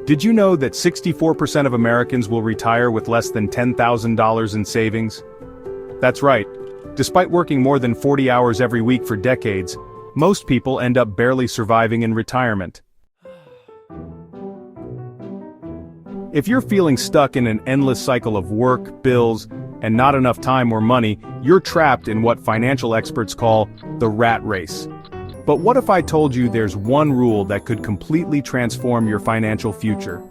Did you know that 64% of Americans will retire with less than $10,000 in savings? That's right. Despite working more than 40 hours every week for decades, most people end up barely surviving in retirement. If you're feeling stuck in an endless cycle of work, bills, and not enough time or money, you're trapped in what financial experts call the rat race. But what if I told you there's one rule that could completely transform your financial future?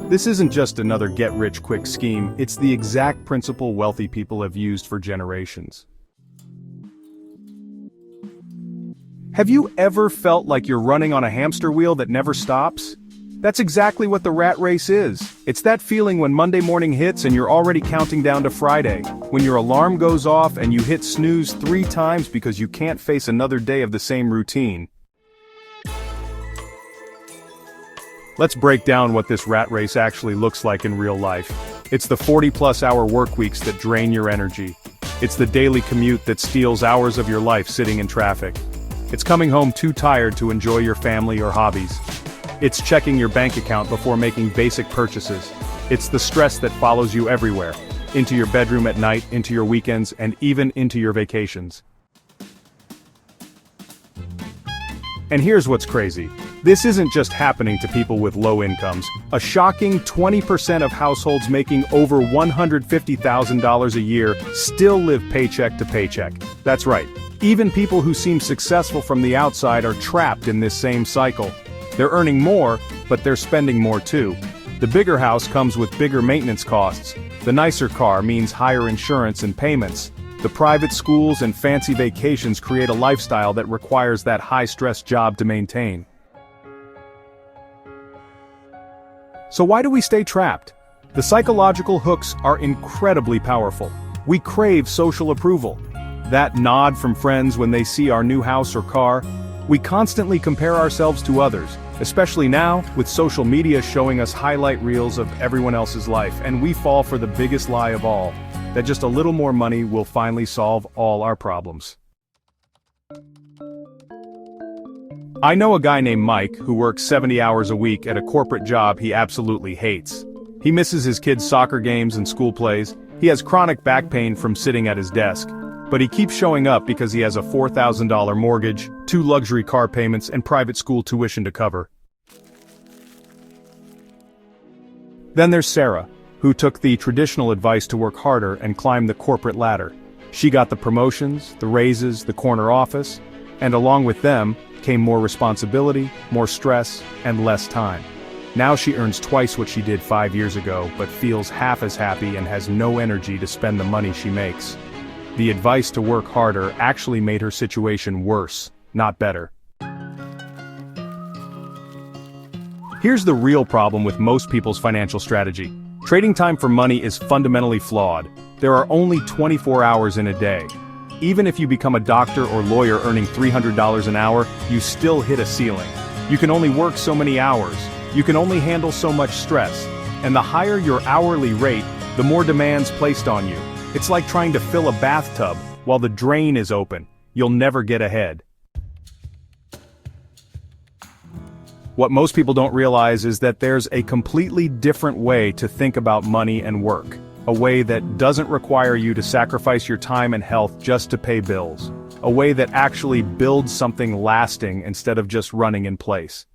This isn't just another get-rich-quick scheme, it's the exact principle wealthy people have used for generations. Have you ever felt like you're running on a hamster wheel that never stops? That's exactly what the rat race is. It's that feeling when Monday morning hits and you're already counting down to Friday, when your alarm goes off and you hit snooze 3 times because you can't face another day of the same routine. Let's break down what this rat race actually looks like in real life. It's the 40-plus hour work weeks that drain your energy. It's the daily commute that steals hours of your life sitting in traffic. It's coming home too tired to enjoy your family or hobbies. It's checking your bank account before making basic purchases. It's the stress that follows you everywhere, into your bedroom at night, into your weekends, and even into your vacations. And here's what's crazy. This isn't just happening to people with low incomes. A shocking 20% of households making over $150,000 a year still live paycheck to paycheck. That's right. Even people who seem successful from the outside are trapped in this same cycle. They're earning more, but they're spending more too. The bigger house comes with bigger maintenance costs. The nicer car means higher insurance and payments. The private schools and fancy vacations create a lifestyle that requires that high-stress job to maintain. So why do we stay trapped? The psychological hooks are incredibly powerful. We crave social approval. That nod from friends when they see our new house or car. We constantly compare ourselves to others, especially now, with social media showing us highlight reels of everyone else's life, and we fall for the biggest lie of all, that just a little more money will finally solve all our problems. I know a guy named Mike who works 70 hours a week at a corporate job he absolutely hates. He misses his kids' soccer games and school plays, he has chronic back pain from sitting at his desk. But he keeps showing up because he has a $4,000 mortgage, 2 luxury car payments, and private school tuition to cover. Then there's Sarah, who took the traditional advice to work harder and climb the corporate ladder. She got the promotions, the raises, the corner office, and along with them came more responsibility, more stress, and less time. Now she earns twice what she did 5 years ago, but feels half as happy and has no energy to spend the money she makes. The advice to work harder actually made her situation worse, not better. Here's the real problem with most people's financial strategy. Trading time for money is fundamentally flawed. There are only 24 hours in a day. Even if you become a doctor or lawyer earning $300 an hour, you still hit a ceiling. You can only work so many hours. You can only handle so much stress. And the higher your hourly rate, the more demands placed on you. It's like trying to fill a bathtub while the drain is open. You'll never get ahead. What most people don't realize is that there's a completely different way to think about money and work. A way that doesn't require you to sacrifice your time and health just to pay bills. A way that actually builds something lasting instead of just running in place.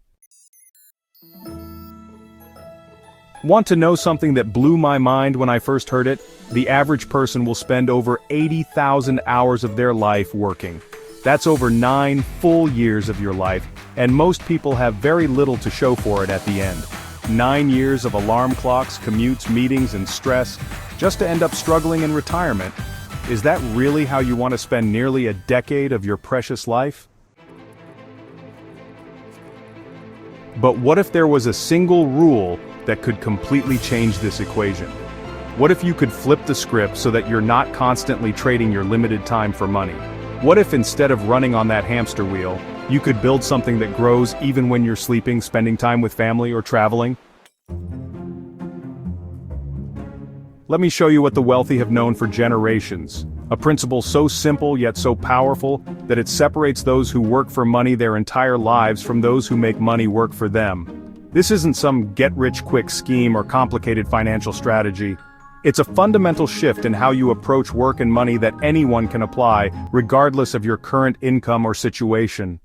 Want to know something that blew my mind when I first heard it? The average person will spend over 80,000 hours of their life working. That's over 9 full years of your life, and most people have very little to show for it at the end. 9 years of alarm clocks, commutes, meetings, and stress, just to end up struggling in retirement. Is that really how you want to spend nearly a decade of your precious life? But what if there was a single rule that could completely change this equation? What if you could flip the script so that you're not constantly trading your limited time for money? What if instead of running on that hamster wheel, you could build something that grows even when you're sleeping, spending time with family, or traveling? Let me show you what the wealthy have known for generations. A principle so simple yet so powerful that it separates those who work for money their entire lives from those who make money work for them. This isn't some get-rich-quick scheme or complicated financial strategy. It's a fundamental shift in how you approach work and money that anyone can apply, regardless of your current income or situation.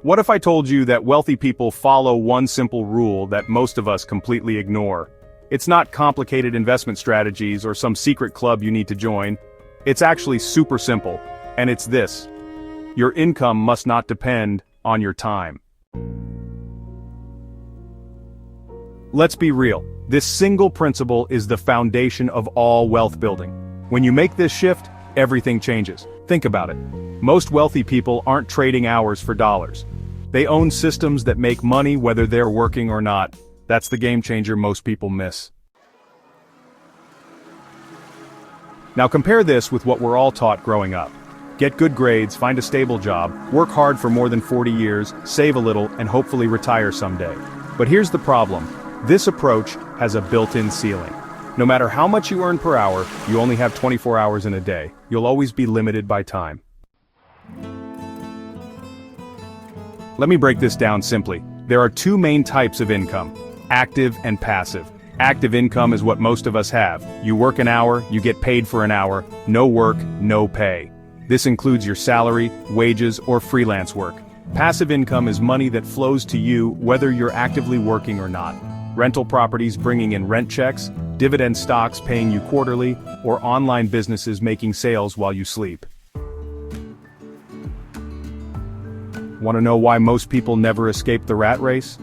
What if I told you that wealthy people follow one simple rule that most of us completely ignore? It's not complicated investment strategies or some secret club you need to join. It's actually super simple, and it's this: your income must not depend on your time. Let's be real. This single principle is the foundation of all wealth building. When you make this shift, everything changes. Think about it. Most wealthy people aren't trading hours for dollars. They own systems that make money whether they're working or not. That's the game changer most people miss. Now compare this with what we're all taught growing up. Get good grades, find a stable job, work hard for more than 40 years, save a little, and hopefully retire someday. But here's the problem. This approach has a built-in ceiling. No matter how much you earn per hour, you only have 24 hours in a day. You'll always be limited by time. Let me break this down simply. There are two main types of income: active and passive. Active income is what most of us have. You work an hour, you get paid for an hour. No work, no pay. This includes your salary, wages, or freelance work. Passive income is money that flows to you whether you're actively working or not. Rental properties bringing in rent checks, dividend stocks paying you quarterly, or online businesses making sales while you sleep. Want to know why most people never escape the rat race?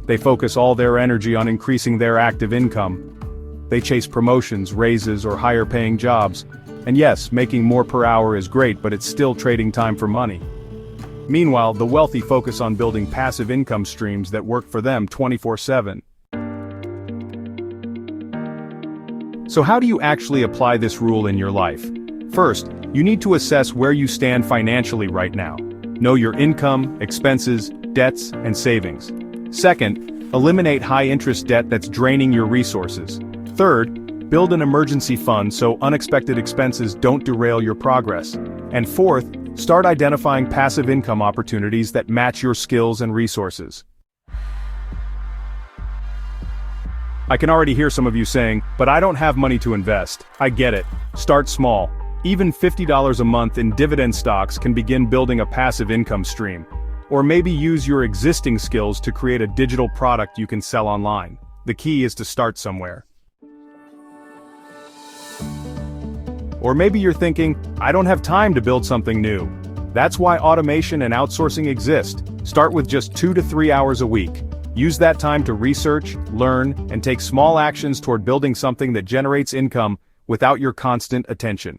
They focus all their energy on increasing their active income. They chase promotions, raises, or higher-paying jobs. And yes, making more per hour is great, but it's still trading time for money. Meanwhile, the wealthy focus on building passive income streams that work for them 24/7. So how do you actually apply this rule in your life? First, you need to assess where you stand financially right now. Know your income, expenses, debts, and savings. Second, eliminate high-interest debt that's draining your resources. Third, build an emergency fund so unexpected expenses don't derail your progress. And fourth, start identifying passive income opportunities that match your skills and resources. I can already hear some of you saying, "But I don't have money to invest." I get it. Start small. Even $50 a month in dividend stocks can begin building a passive income stream. Or maybe use your existing skills to create a digital product you can sell online. The key is to start somewhere. Or maybe you're thinking, "I don't have time to build something new." That's why automation and outsourcing exist. Start with just 2 to 3 hours a week. Use that time to research, learn, and take small actions toward building something that generates income without your constant attention.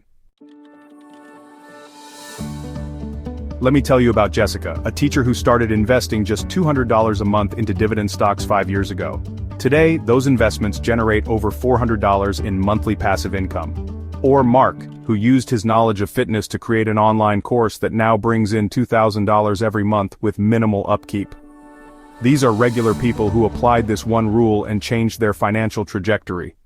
Let me tell you about Jessica, a teacher who started investing just $200 a month into dividend stocks 5 years ago. Today, those investments generate over $400 in monthly passive income. Or Mark, who used his knowledge of fitness to create an online course that now brings in $2,000 every month with minimal upkeep. These are regular people who applied this one rule and changed their financial trajectory.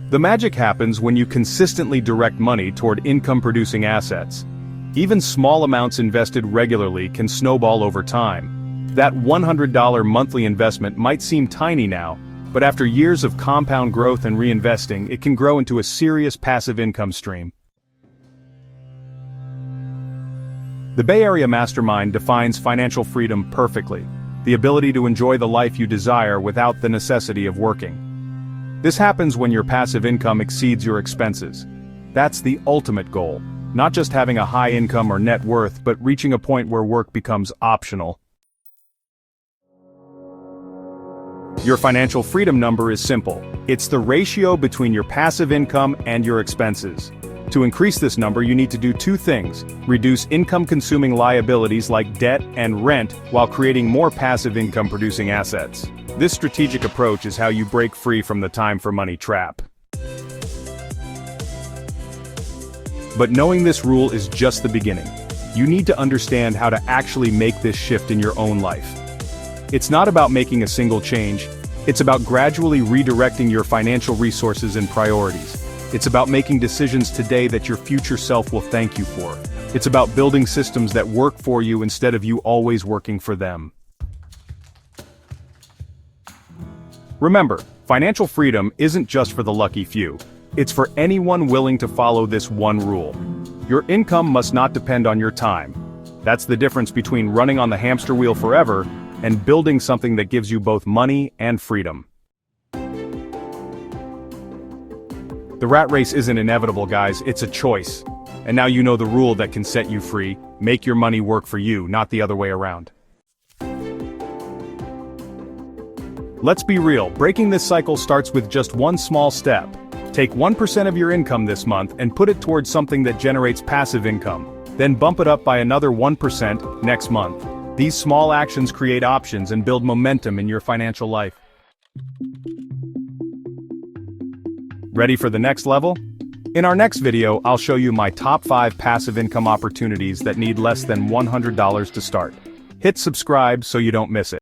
The magic happens when you consistently direct money toward income-producing assets. Even small amounts invested regularly can snowball over time. That $100 monthly investment might seem tiny now, but after years of compound growth and reinvesting, it can grow into a serious passive income stream. The Bay Area Mastermind defines financial freedom perfectly: the ability to enjoy the life you desire without the necessity of working. This happens when your passive income exceeds your expenses. That's the ultimate goal, not just having a high income or net worth, but reaching a point where work becomes optional. Your financial freedom number is simple. It's the ratio between your passive income and your expenses. To increase this number, you need to do two things: reduce income-consuming liabilities like debt and rent while creating more passive income-producing assets. This strategic approach is how you break free from the time for money trap. But knowing this rule is just the beginning. You need to understand how to actually make this shift in your own life. It's not about making a single change. It's about gradually redirecting your financial resources and priorities. It's about making decisions today that your future self will thank you for. It's about building systems that work for you instead of you always working for them. Remember, financial freedom isn't just for the lucky few. It's for anyone willing to follow this one rule. Your income must not depend on your time. That's the difference between running on the hamster wheel forever and building something that gives you both money and freedom. The rat race isn't inevitable, guys, it's a choice. And now you know the rule that can set you free: make your money work for you, not the other way around. Let's be real, breaking this cycle starts with just one small step. Take 1% of your income this month and put it towards something that generates passive income. Then bump it up by another 1% next month. These small actions create options and build momentum in your financial life. Ready for the next level? In our next video, I'll show you my top 5 passive income opportunities that need less than $100 to start. Hit subscribe so you don't miss it.